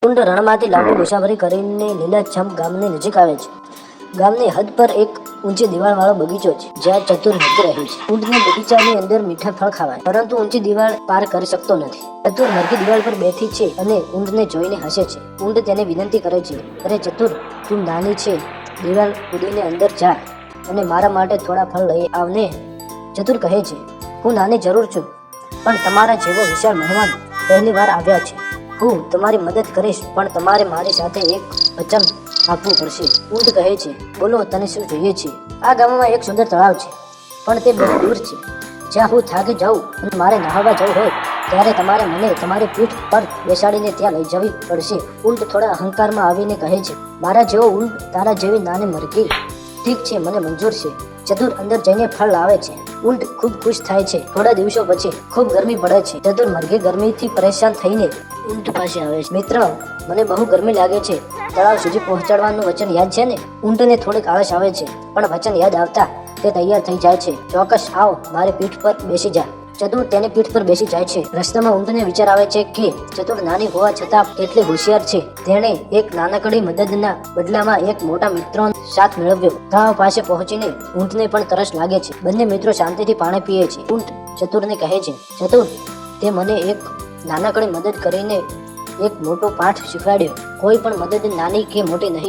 ઊંટ રણમાંથી લાંબી મુસાફરી કરીને લીલાછમ ગામની નજીક આવે છે. ગામની હદ પર એક ઊંચી દિવાળવાળો બગીચો છે, જ્યાં ચતુર મરઘી રહે છે. ઊંટને બગીચાની અંદર મીઠા ફળ ખાવાય, પરંતુ ઊંચી દિવાળ પાર કરી શકતો નથી. ચતુર મરઘી દિવાળ પર બેઠી છે અને ઊંટને જોઈને હસે છે. ઊંટ તેને વિનંતી કરે છે, અરે ચતુર, તું નાની છે, દિવાળ કૂદીને અંદર જા અને મારા માટે થોડા ફળ લઈ આવને. ચતુર કહે છે, હું નાની જરૂર છું, પણ તમારા જેવો વિશાળ મહેમાન પહેલી વાર આવ્યા છે. હું તમારી મદદ કરીશ, પણ તમારે મારી સાથે એક વચન આપવું પડશે. ઊંટ કહે છે, બોલો, તને શું જોઈએ છે? આ ગામમાં એક સુંદર તળાવ છે, પણ તે બહુ દૂર છે. જ્યાં હું થાકી જાઉં અને મારે નહાવા જવું હોય ત્યારે તમારે મને તમારી પીઠ પર બેસાડીને ત્યાં લઈ જવી પડશે. ઊંટ થોડા અહંકારમાં આવીને કહે છે, મારા જેવો ઊંટ, તારા જેવી નાની મરઘી, ઠીક છે, મને મંજૂર છે. ચતુર અંદર જઈને ફળ લાવે છે. ઊંટ ખૂબ ખુશ થાય છે. થોડા દિવસો પછી ખૂબ ગરમી પડે છે. ચતુર મરઘી ગરમીથી પરેશાન થઈને ઊંટ પાસે આવે છે. મિત્ર, મને બહુ ગરમી લાગે છે. તળાવ સુધી પહોંચાડવાનું વચન યાદ છે ને? ઊંટને થોડીક આળસ આવે છે, પણ વચન યાદ આવતા તે તૈયાર થઈ જાય છે. ચોક્કસ, આવ, મારી પીઠ પર બેસી જા. ચતુર તેની પીઠ પર બેસી જાય છે. રસ્તામાં ઊંટને વિચાર આવે છે કે ચતુર નાની હોવા છતાં કેટલી હોશિયાર છે. તેણે એક નાનકડી મદદના બદલામાં એક મોટા મિત્રનો સાથ મેળવ્યો. તળાવ પાસે પહોંચીને ઊંટને પણ તરસ લાગે છે. બંને મિત્રો શાંતિથી પાણી પીએ છે. ઊંટ ચતુરને કહે છે, ચતુર, તે મને એક નાનકડી મદદ કરીને એક મોટો પાઠ શીખવાડ્યો. કોઈ પણ મદદ નાની કે મોટી નહીં.